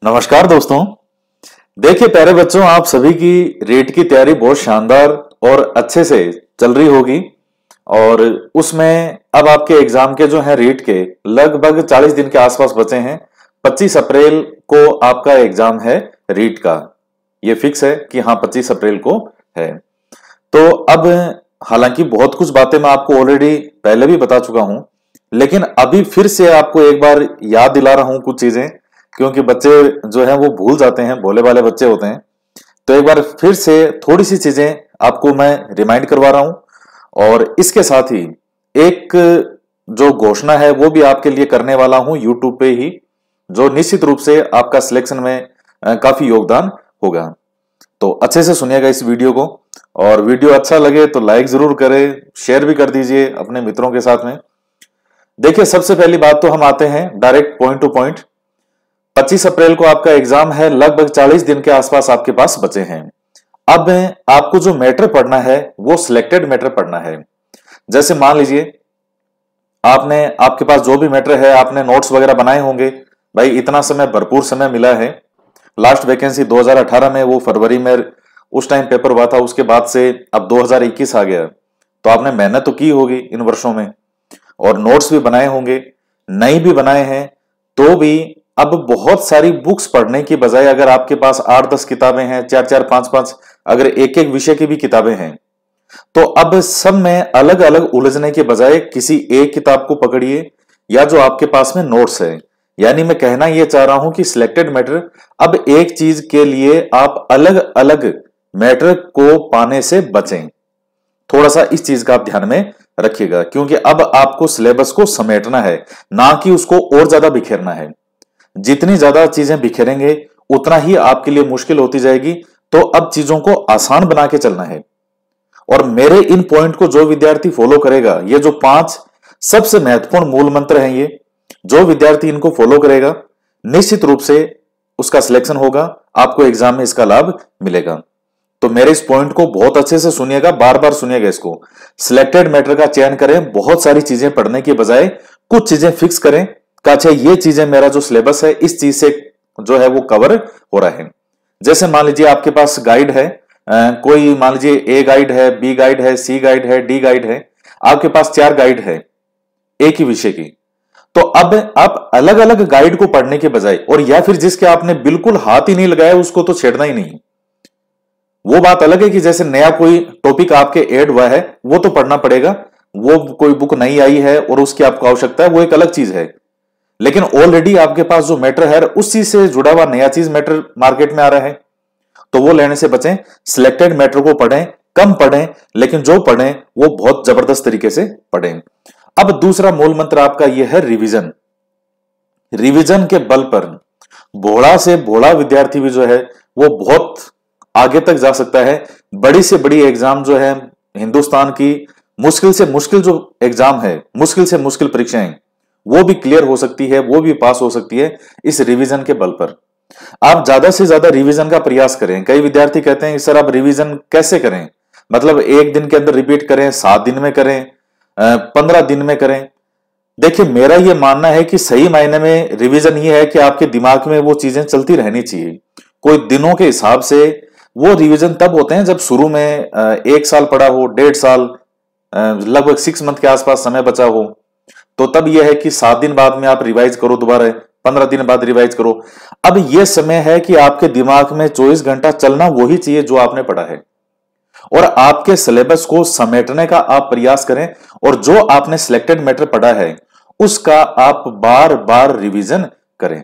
नमस्कार दोस्तों। देखिए प्यारे बच्चों, आप सभी की रीट की तैयारी बहुत शानदार और अच्छे से चल रही होगी। और उसमें अब आपके एग्जाम के जो है रीट के लगभग 40 दिन के आसपास बचे हैं। 25 अप्रैल को आपका एग्जाम है रीट का। ये फिक्स है कि हाँ 25 अप्रैल को है। तो अब हालांकि बहुत कुछ बातें मैं आपको ऑलरेडी पहले भी बता चुका हूं, लेकिन अभी फिर से आपको एक बार याद दिला रहा हूं कुछ चीजें, क्योंकि बच्चे जो हैं वो भूल जाते हैं, भोले भाले बच्चे होते हैं। तो एक बार फिर से थोड़ी सी चीजें आपको मैं रिमाइंड करवा रहा हूं। और इसके साथ ही एक जो घोषणा है वो भी आपके लिए करने वाला हूं यूट्यूब पे ही, जो निश्चित रूप से आपका सिलेक्शन में काफी योगदान होगा। तो अच्छे से सुनिएगा इस वीडियो को, और वीडियो अच्छा लगे तो लाइक जरूर करें, शेयर भी कर दीजिए अपने मित्रों के साथ में। देखिए सबसे पहली बात तो हम आते हैं डायरेक्ट पॉइंट टू पॉइंट। 25 अप्रैल को आपका एग्जाम है, लगभग 40 दिन के आसपास आपके पास बचे हैं। अब आपको जो मैटर पढ़ना है वो सिलेक्टेड मैटर पढ़ना है। जैसे मान लीजिए आपके पास जो भी मैटर है, आपने नोट्स वगैरह बनाए होंगे। भाई इतना समय, भरपूर समय मिला है। लास्ट वैकेंसी 2018 में, वो फरवरी में उस टाइम पेपर हुआ था। उसके बाद से अब 2021 आ गया, तो आपने मेहनत तो की होगी इन वर्षों में, और नोट्स भी बनाए होंगे, नहीं भी बनाए हैं तो भी। अब बहुत सारी बुक्स पढ़ने की बजाय अगर आपके पास 8-10 किताबें हैं, 4-4, 5-5, अगर एक एक विषय की भी किताबें हैं, तो अब सब में अलग अलग उलझने के बजाय किसी एक किताब को पकड़िए, या जो आपके पास में नोट्स है। यानी मैं कहना यह चाह रहा हूं कि सिलेक्टेड मैटर, अब एक चीज के लिए आप अलग अलग मैटर को पाने से बचें। थोड़ा सा इस चीज का आप ध्यान में रखिएगा, क्योंकि अब आपको सिलेबस को समेटना है, ना कि उसको और ज्यादा बिखेरना है। जितनी ज्यादा चीजें बिखेरेंगे उतना ही आपके लिए मुश्किल होती जाएगी। तो अब चीजों को आसान बना के चलना है। और मेरे इन पॉइंट को जो विद्यार्थी फॉलो करेगा, ये जो 5 सबसे महत्वपूर्ण मूल मंत्र हैं, ये जो विद्यार्थी इनको फॉलो करेगा, निश्चित रूप से उसका सिलेक्शन होगा, आपको एग्जाम में इसका लाभ मिलेगा। तो मेरे इस पॉइंट को बहुत अच्छे से सुनिएगा, बार बार सुनिएगा इसको। सिलेक्टेड मैटर का चयन करें, बहुत सारी चीजें पढ़ने के बजाय कुछ चीजें फिक्स करें कि अच्छा ये चीजें, मेरा जो सिलेबस है इस चीज से जो है वो कवर हो रहा है। जैसे मान लीजिए आपके पास गाइड है, कोई मान लीजिए ए गाइड है, बी गाइड है, सी गाइड है, डी गाइड है। आपके पास 4 गाइड है एक ही विषय की। तो अब आप अलग अलग गाइड को पढ़ने के बजाय, और या फिर जिसके आपने बिल्कुल हाथ ही नहीं लगाया उसको तो छेड़ना ही नहीं। वो बात अलग है कि जैसे नया कोई टॉपिक आपके ऐड हुआ है वो तो पढ़ना पड़ेगा, वो कोई बुक नई आई है और उसकी आपको आवश्यकता है, वो एक अलग चीज है। लेकिन ऑलरेडी आपके पास जो मैटर है उस चीज से जुड़ा हुआ नया चीज मैटर मार्केट में आ रहा है, तो वो लेने से बचें। सिलेक्टेड मैटर को पढ़ें, कम पढ़ें, लेकिन जो पढ़ें वो बहुत जबरदस्त तरीके से पढ़ें। अब दूसरा मूल मंत्र आपका यह है रिवीजन। रिवीजन के बल पर भोला से भोला विद्यार्थी भी जो है वो बहुत आगे तक जा सकता है। बड़ी से बड़ी एग्जाम जो है, हिंदुस्तान की मुश्किल से मुश्किल जो एग्जाम है, मुश्किल से मुश्किल परीक्षाएं, वो भी क्लियर हो सकती है, वो भी पास हो सकती है इस रिवीजन के बल पर। आप ज्यादा से ज्यादा रिवीजन का प्रयास करें। कई विद्यार्थी कहते हैं सर आप रिवीजन कैसे करें, मतलब एक दिन के अंदर रिपीट करें, 7 दिन में करें, 15 दिन में करें। देखिए मेरा यह मानना है कि सही मायने में रिवीजन ये है कि आपके दिमाग में वो चीजें चलती रहनी चाहिए। कोई दिनों के हिसाब से वो रिवीजन तब होते हैं जब शुरू में 1 साल पढ़ा हो, 1.5 साल, लगभग 6 मंथ के आसपास समय बचा हो, तो तब यह है कि 7 दिन बाद में आप रिवाइज करो दोबारा, 15 दिन बाद रिवाइज करो। अब यह समय है कि आपके दिमाग में 24 घंटा चलना वही चाहिए जो आपने पढ़ा है, और आपके सिलेबस को समेटने का आप प्रयास करें। और जो आपने सिलेक्टेड मैटर पढ़ा है उसका आप बार बार रिवीजन करें।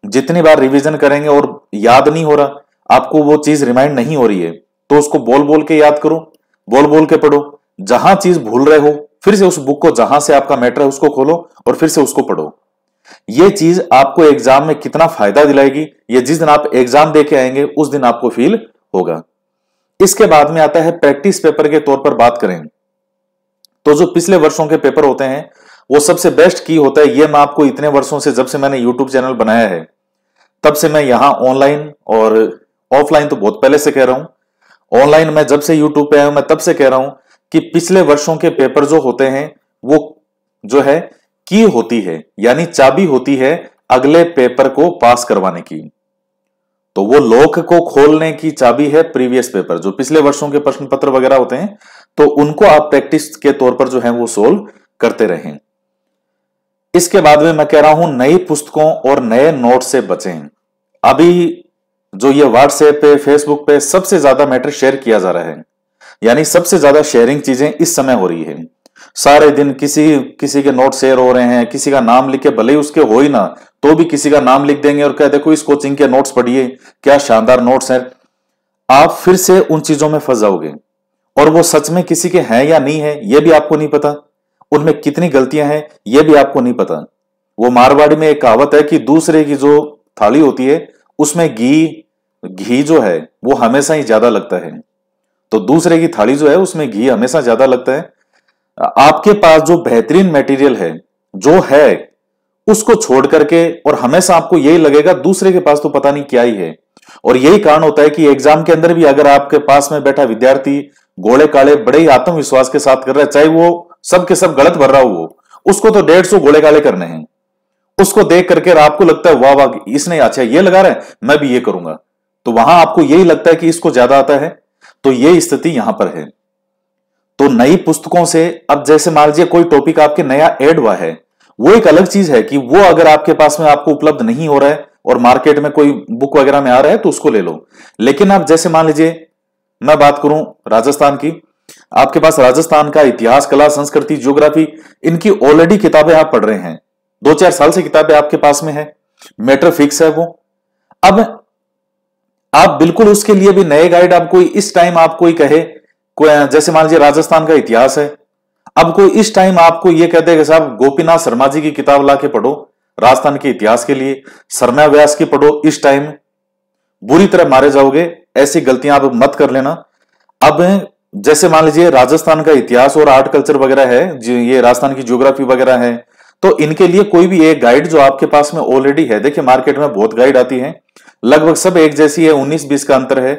जितनी बार रिवीजन करेंगे और याद नहीं हो रहा, आपको वो चीज रिमाइंड नहीं हो रही है, तो उसको बोल बोल के याद करो, बोल बोल के पढ़ो। जहां चीज भूल रहे हो फिर से उस बुक को, जहां से आपका मैटर है उसको खोलो और फिर से उसको पढ़ो। यह चीज आपको एग्जाम में कितना फायदा दिलाएगी, ये जिस दिन आप एग्जाम दे के आएंगे उस दिन आपको फील होगा। इसके बाद में आता है प्रैक्टिस पेपर के तौर पर बात करें तो जो पिछले वर्षों के पेपर होते हैं वो सबसे बेस्ट की होता है। ये मैं आपको इतने वर्षों से, जब से मैंने यूट्यूब चैनल बनाया है तब से मैं यहां ऑनलाइन और ऑफलाइन तो बहुत पहले से कह रहा हूं, ऑनलाइन मैं जब से यूट्यूब पे आया हूं मैं तब से कह रहा हूं कि पिछले वर्षों के पेपर जो होते हैं वो जो है की होती है, यानी चाबी होती है अगले पेपर को पास करवाने की। तो वो लॉक को खोलने की चाबी है प्रीवियस पेपर, जो पिछले वर्षों के प्रश्न पत्र वगैरह होते हैं, तो उनको आप प्रैक्टिस के तौर पर जो है वो सोल्व करते रहें। इसके बाद में मैं कह रहा हूं नई पुस्तकों और नए नोट से बचें। अभी जो ये व्हाट्सएप पे, फेसबुक पे सबसे ज्यादा मैटर शेयर किया जा रहा है, यानी सबसे ज्यादा शेयरिंग चीजें इस समय हो रही है। सारे दिन किसी के नोट शेयर हो रहे हैं, किसी का नाम लिख के, भले ही उसके हो ही ना तो भी किसी का नाम लिख देंगे और कह देखो इस कोचिंग के नोट्स पढ़िए, क्या शानदार नोट्स हैं। आप फिर से उन चीजों में फंस जाओगे और वो सच में किसी के हैं या नहीं है ये भी आपको नहीं पता, उनमें कितनी गलतियां हैं ये भी आपको नहीं पता। वो मारवाड़ी में एक कहावत है कि दूसरे की जो थाली होती है उसमें घी जो है वो हमेशा ही ज्यादा लगता है। तो दूसरे की थाली जो है उसमें घी हमेशा ज्यादा लगता है। आपके पास जो बेहतरीन मटेरियल है जो है उसको छोड़ करके, और हमेशा आपको यही लगेगा दूसरे के पास तो पता नहीं क्या ही है। और यही कारण होता है कि एग्जाम के अंदर भी अगर आपके पास में बैठा विद्यार्थी गोले काले बड़े ही आत्मविश्वास के साथ कर रहा है, चाहे वो सब के सब गलत भर रहा हो, उसको तो 150 गोले काले करने हैं, उसको देख करके आपको लगता है वाह वाह इसने अच्छा ये लगा रहा है, मैं भी ये करूंगा, तो वहां आपको यही लगता है कि इसको ज्यादा आता है। तो ये स्थिति यहां पर है। तो नई पुस्तकों से, अब जैसे मान लीजिए कोई टॉपिक आपके नया ऐड हुआ है, वो एक अलग चीज है कि वो अगर आपके पास में आपको उपलब्ध नहीं हो रहा है और मार्केट में कोई बुक वगैरह में आ रहा है तो उसको ले लो। लेकिन अब जैसे मान लीजिए मैं बात करूं राजस्थान की, आपके पास राजस्थान का इतिहास, कला, संस्कृति, ज्योग्राफी, इनकी ऑलरेडी किताबें आप पढ़ रहे हैं, 2-4 साल से किताबें आपके पास में है, मैटर फिक्स है वो। अब आप बिल्कुल उसके लिए भी नए गाइड, आप कोई इस टाइम आप कोई कहे, जैसे मान लीजिए राजस्थान का इतिहास है, अब कोई इस टाइम आपको ये कहते हैं कि साहब गोपीनाथ शर्मा जी की किताब लाके पढ़ो राजस्थान के इतिहास के लिए, शर्मा व्यास की पढ़ो, इस टाइम बुरी तरह मारे जाओगे। ऐसी गलतियां आप मत कर लेना। अब जैसे मान लीजिए राजस्थान का इतिहास और आर्ट कल्चर वगैरह है, जो ये राजस्थान की ज्योग्राफी वगैरह है, तो इनके लिए कोई भी एक गाइड जो आपके पास में ऑलरेडी है, देखिए मार्केट में बहुत गाइड आती है, लगभग सब एक जैसी है, 19-20 का अंतर है।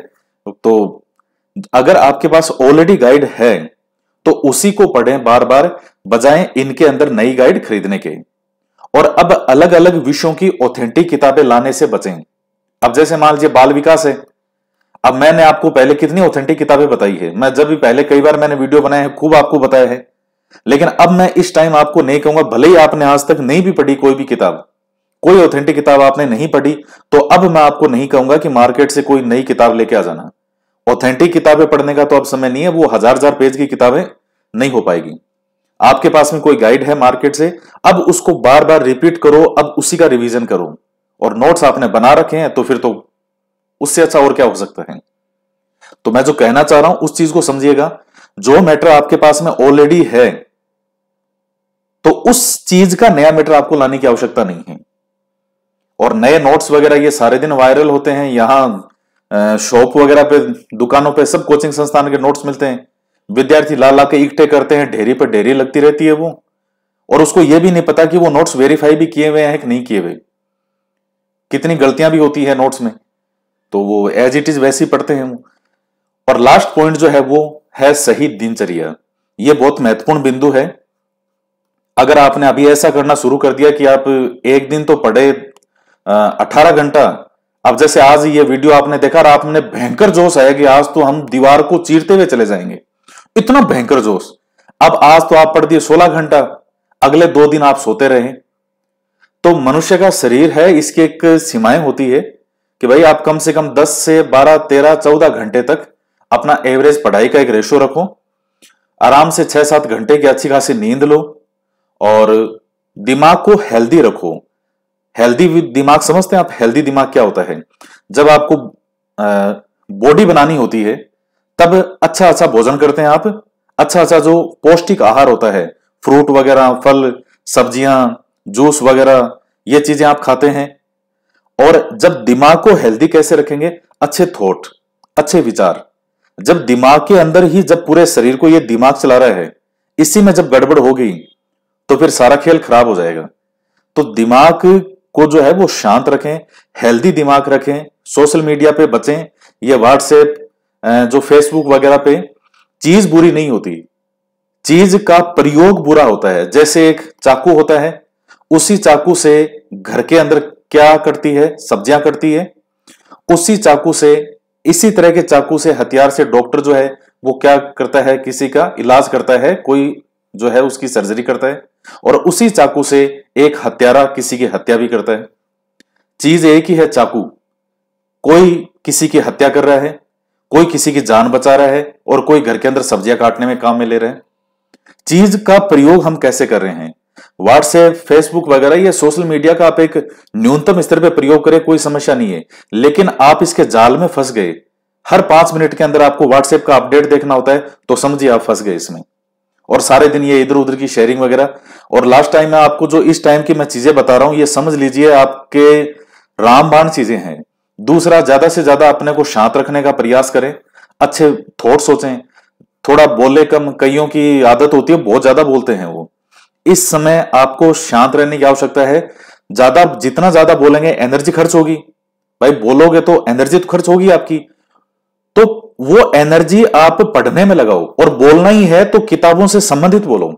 तो अगर आपके पास ऑलरेडी गाइड है तो उसी को पढ़ें बार बार, बजाय इनके अंदर नई गाइड खरीदने के। और अब अलग अलग विषयों की ऑथेंटिक किताबें लाने से बचें। अब जैसे मान लीजिए बाल विकास है, अब मैंने आपको पहले कितनी ऑथेंटिक किताबें बताई है, मैं जब भी पहले कई बार मैंने वीडियो बनाए हैं खूब आपको बताया है, लेकिन अब मैं इस टाइम आपको नहीं कहूंगा, भले ही आपने आज तक नहीं भी पढ़ी कोई भी किताब, कोई ऑथेंटिक किताब आपने नहीं पढ़ी, तो अब मैं आपको नहीं कहूंगा कि मार्केट से कोई नई किताब लेके आ जाना। ऑथेंटिक किताबें पढ़ने का तो अब समय नहीं है, वो हजार पेज की किताबें नहीं हो पाएगी। आपके पास में कोई गाइड है मार्केट से, अब उसको बार बार रिपीट करो, अब उसी का रिवीजन करो, और नोट्स आपने बना रखे हैं तो फिर तो उससे अच्छा और क्या हो सकता है। तो मैं जो कहना चाह रहा हूं उस चीज को समझिएगा, जो मैटर आपके पास में ऑलरेडी है तो उस चीज का नया मैटर आपको लाने की आवश्यकता नहीं है। और नए नोट्स वगैरह ये सारे दिन वायरल होते हैं, यहां शॉप वगैरह पे, दुकानों पे सब कोचिंग संस्थान के नोट्स मिलते हैं, विद्यार्थी ला ला के इकट्ठे करते हैं, ढेरी पर ढेरी लगती रहती है वो, और उसको ये भी नहीं पता कि वो नोट्स वेरीफाई भी किए हुए हैं कि नहीं किए हुए, कितनी गलतियां भी होती है नोट्स में, तो वो एज इट इज वैसे ही पढ़ते हैं वो। और लास्ट पॉइंट जो है वो है सही दिनचर्या। ये बहुत महत्वपूर्ण बिंदु है। अगर आपने अभी ऐसा करना शुरू कर दिया कि आप एक दिन तो पढ़े 18 घंटा, अब जैसे आज ये वीडियो आपने देखा और आपने भयंकर जोश आया कि आज तो हम दीवार को चीरते हुए चले जाएंगे, इतना भयंकर जोश, अब आज तो आप पढ़ दिए 16 घंटा, अगले 2 दिन आप सोते रहे। तो मनुष्य का शरीर है, इसकी एक सीमाएं होती है कि भाई आप कम से कम 10 से 12, 13, 14 घंटे तक अपना एवरेज पढ़ाई का एक रेशो रखो, आराम से 6-7 घंटे की अच्छी खासी नींद लो, और दिमाग को हेल्दी रखो। हेल्दी दिमाग समझते हैं आप? हेल्दी दिमाग क्या होता है? जब आपको बॉडी बनानी होती है तब अच्छा अच्छा भोजन करते हैं आप, अच्छा अच्छा जो पौष्टिक आहार होता है, फ्रूट वगैरह, फल, सब्जियां, जूस वगैरह, ये चीजें आप खाते हैं। और जब दिमाग को हेल्दी कैसे रखेंगे? अच्छे थॉट, अच्छे विचार। जब दिमाग के अंदर ही, जब पूरे शरीर को ये दिमाग चला रहा है, इसी में जब गड़बड़ हो गई तो फिर सारा खेल खराब हो जाएगा। तो दिमाग को जो है वो शांत रखें, हेल्दी दिमाग रखें, सोशल मीडिया पे बचें। ये व्हाट्सएप, जो फेसबुक वगैरह पे, चीज बुरी नहीं होती, चीज का प्रयोग बुरा होता है। जैसे एक चाकू होता है, उसी चाकू से घर के अंदर क्या करती है? सब्जियां कटती है, उसी चाकू से, इसी तरह के चाकू से, हथियार से डॉक्टर जो है वो क्या करता है, किसी का इलाज करता है, कोई जो है उसकी सर्जरी करता है, और उसी चाकू से एक हत्यारा किसी की हत्या भी करता है। चीज एक ही है, चाकू। कोई किसी की हत्या कर रहा है, कोई किसी की जान बचा रहा है, और कोई घर के अंदर सब्जियां काटने में काम में ले रहा है। चीज का प्रयोग हम कैसे कर रहे हैं? व्हाट्सएप, फेसबुक वगैरह, ये सोशल मीडिया का आप एक न्यूनतम स्तर पे प्रयोग करें, कोई समस्या नहीं है, लेकिन आप इसके जाल में फंस गए। हर 5 मिनट के अंदर आपको व्हाट्सएप का अपडेट देखना होता है, तो समझिए आप फंस गए इसमें। और सारे दिन ये इधर उधर की शेयरिंग वगैरह। और लास्ट टाइम में आपको जो इस टाइम की मैं चीजें बता रहा हूं, ये समझ लीजिए आपके रामबाण चीजें हैं। दूसरा, ज्यादा से ज्यादा अपने को शांत रखने का प्रयास करें, अच्छे थॉट सोचें, थोड़ा बोले कम। कईयों की आदत होती है बहुत ज्यादा बोलते हैं वो। इस समय आपको शांत रहने की आवश्यकता है। ज्यादा, जितना ज्यादा बोलेंगे एनर्जी खर्च होगी। भाई बोलोगे तो एनर्जी तो खर्च होगी आपकी, तो वो एनर्जी आप पढ़ने में लगाओ। और बोलना ही है तो किताबों से संबंधित बोलो।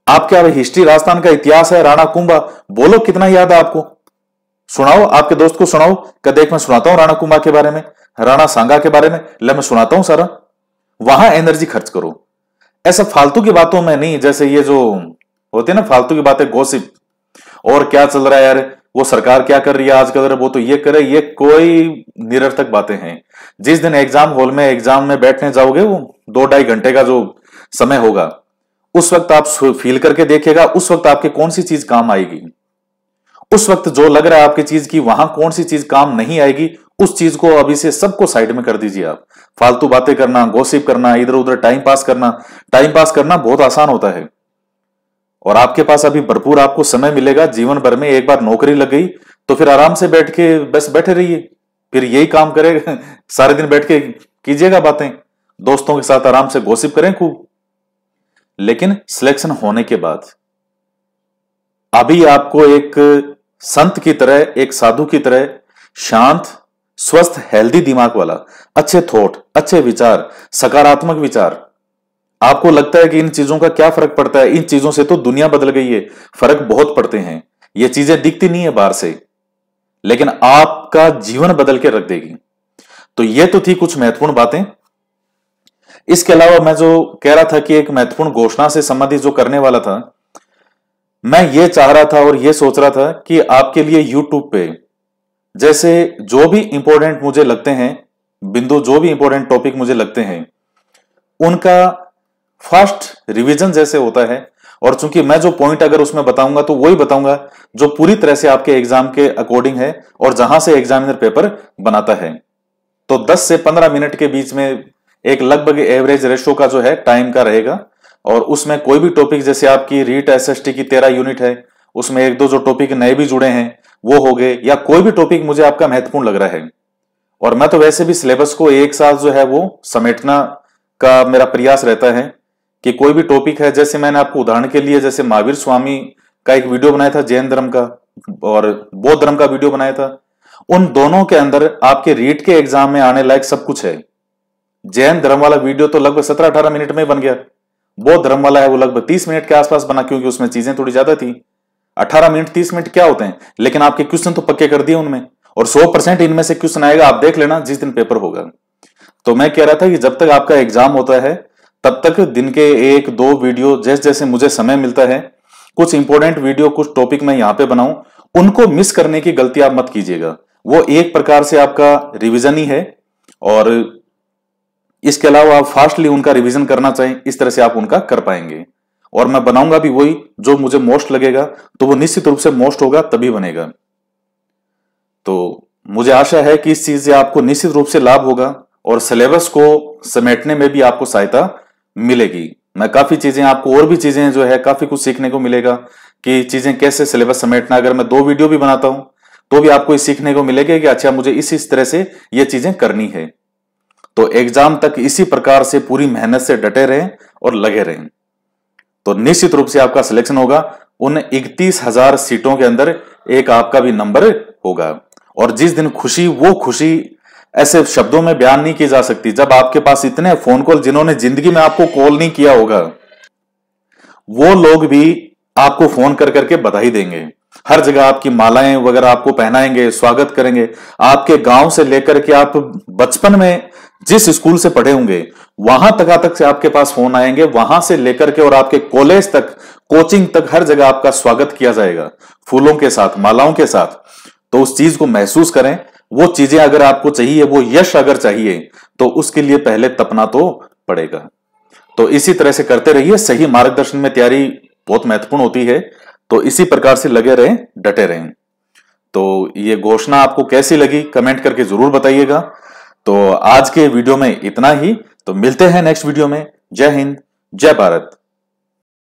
आप क्या हिस्ट्री, राजस्थान का इतिहास है, राणा कुंभा, बोलो कितना याद है आपको, सुनाओ, आपके दोस्त को सुनाओ, क्या देख मैं सुनाता हूं राणा कुंभा के बारे में, राणा सांगा के बारे में, ले मैं सुनाता हूं सारा। वहां एनर्जी खर्च करो, ऐसा फालतू की बातों में नहीं। जैसे ये जो होती है ना फालतू की बातें, गॉसिप, और क्या चल रहा है यार, वो सरकार क्या कर रही है आजकल, वो तो ये करे, ये कोई निरर्थक बातें हैं। जिस दिन एग्जाम हॉल में एग्जाम में बैठने जाओगे, वो 2-2.5 घंटे का जो समय होगा, उस वक्त आप फील करके देखिएगा, उस वक्त आपके कौन सी चीज काम आएगी। उस वक्त जो लग रहा है आपकी चीज की वहां कौन सी चीज काम नहीं आएगी, उस चीज को अभी से सबको साइड में कर दीजिए आप। फालतू बातें करना, गॉसिप करना, इधर उधर टाइम पास करना बहुत आसान होता है। और आपके पास अभी भरपूर आपको समय मिलेगा जीवन भर में। एक बार नौकरी लग गई तो फिर आराम से बैठ के बस बैठे रहिए, फिर यही काम करे सारे दिन बैठ के कीजिएगा बातें, दोस्तों के साथ आराम से गॉसिप करें खूब। लेकिन सिलेक्शन होने के बाद अभी आपको एक संत की तरह, एक साधु की तरह शांत, स्वस्थ, हेल्दी दिमाग वाला, अच्छे थॉट, अच्छे विचार, सकारात्मक विचार। आपको लगता है कि इन चीजों का क्या फर्क पड़ता है, इन चीजों से तो दुनिया बदल गई है, फर्क बहुत पड़ते हैं। ये चीजें दिखती नहीं है बाहर से, लेकिन आपका जीवन बदल के रख देगी। तो ये तो थी कुछ महत्वपूर्ण बातें। इसके अलावा मैं जो कह रहा था कि एक महत्वपूर्ण घोषणा से संबंधित जो करने वाला था, मैं ये चाह रहा था और ये सोच रहा था कि आपके लिए यूट्यूब पे जैसे जो भी इंपॉर्टेंट मुझे लगते हैं बिंदु, जो भी इंपॉर्टेंट टॉपिक मुझे लगते हैं, उनका फास्ट रिवीजन जैसे होता है। और चूंकि मैं जो पॉइंट अगर उसमें बताऊंगा तो वही बताऊंगा जो पूरी तरह से आपके एग्जाम के अकॉर्डिंग है और जहां से एग्जामिनर पेपर बनाता है। तो 10 से 15 मिनट के बीच में एक लगभग एवरेज रेशो का जो है टाइम का रहेगा। और उसमें कोई भी टॉपिक, जैसे आपकी रीट एसएसटी की 13 यूनिट है, उसमें 1-2 जो टॉपिक नए भी जुड़े हैं वो हो गए, या कोई भी टॉपिक मुझे आपका महत्वपूर्ण लग रहा है। और मैं तो वैसे भी सिलेबस को एक साथ जो है वो समेटना का मेरा प्रयास रहता है कि कोई भी टॉपिक है, जैसे मैंने आपको उदाहरण के लिए जैसे महावीर स्वामी का एक वीडियो बनाया था जैन धर्म का, और बौद्ध धर्म का वीडियो बनाया था। उन दोनों के अंदर आपके रीट के एग्जाम में आने लायक सब कुछ है। जैन धर्म वाला वीडियो तो लगभग 17-18 मिनट में बन गया, बौद्ध धर्म वाला है वो लगभग 30 मिनट के आसपास बना, क्योंकि उसमें चीजें थोड़ी ज्यादा थी। 18 मिनट 30 मिनट क्या होते हैं, लेकिन आपके क्वेश्चन तो पक्के कर दिए उनमें, और 100% इनमें से क्वेश्चन आएगा, आप देख लेना जिस दिन पेपर होगा। तो मैं कह रहा था कि जब तक आपका एग्जाम होता है तब तक दिन के 1-2 वीडियो, जैसे जैसे मुझे समय मिलता है, कुछ इंपॉर्टेंट वीडियो, कुछ टॉपिक मैं यहां पे बनाऊं, उनको मिस करने की गलती आप मत कीजिएगा। वो एक प्रकार से आपका रिवीजन ही है, और इसके अलावा आप फास्टली उनका रिवीजन करना चाहें, इस तरह से आप उनका कर पाएंगे। और मैं बनाऊंगा भी वही जो मुझे मोस्ट लगेगा, तो वो निश्चित रूप से मोस्ट होगा तभी बनेगा। तो मुझे आशा है कि इस चीज से आपको निश्चित रूप से लाभ होगा और सिलेबस को समेटने में भी आपको सहायता मिलेगी। मैं काफी चीजें आपको, और भी चीजें जो है काफी कुछ सीखने को मिलेगा कि चीजें कैसे सिलेबस समेटना। अगर मैं 2 वीडियो भी बनाता हूं तो भी आपको सीखने को मिलेगा कि अच्छा मुझे इस तरह से ये चीजें करनी है। तो एग्जाम तक इसी प्रकार से पूरी मेहनत से डटे रहें और लगे रहें, तो निश्चित रूप से आपका सिलेक्शन होगा। उन 31,000 सीटों के अंदर एक आपका भी नंबर होगा। और जिस दिन खुशी, वो खुशी ऐसे शब्दों में बयान नहीं की जा सकती। जब आपके पास इतने फोन कॉल, जिन्होंने जिंदगी में आपको कॉल नहीं किया होगा, वो लोग भी आपको फोन कर करके बधाई देंगे हर जगह आपकी मालाएं वगैरह आपको पहनाएंगे, स्वागत करेंगे। आपके गांव से लेकर के आप बचपन में जिस स्कूल से पढ़े होंगे वहां तक से आपके पास फोन आएंगे, वहां से लेकर के और आपके कॉलेज तक, कोचिंग तक, हर जगह आपका स्वागत किया जाएगा फूलों के साथ, मालाओं के साथ। तो उस चीज को महसूस करें। वो चीजें अगर आपको चाहिए, वो यश अगर चाहिए, तो उसके लिए पहले तपना तो पड़ेगा। तो इसी तरह से करते रहिए। सही मार्गदर्शन में तैयारी बहुत महत्वपूर्ण होती है। तो इसी प्रकार से लगे रहें, डटे रहें। तो ये घोषणा आपको कैसी लगी कमेंट करके जरूर बताइएगा। तो आज के वीडियो में इतना ही। तो मिलते हैं नेक्स्ट वीडियो में। जय हिंद, जय भारत।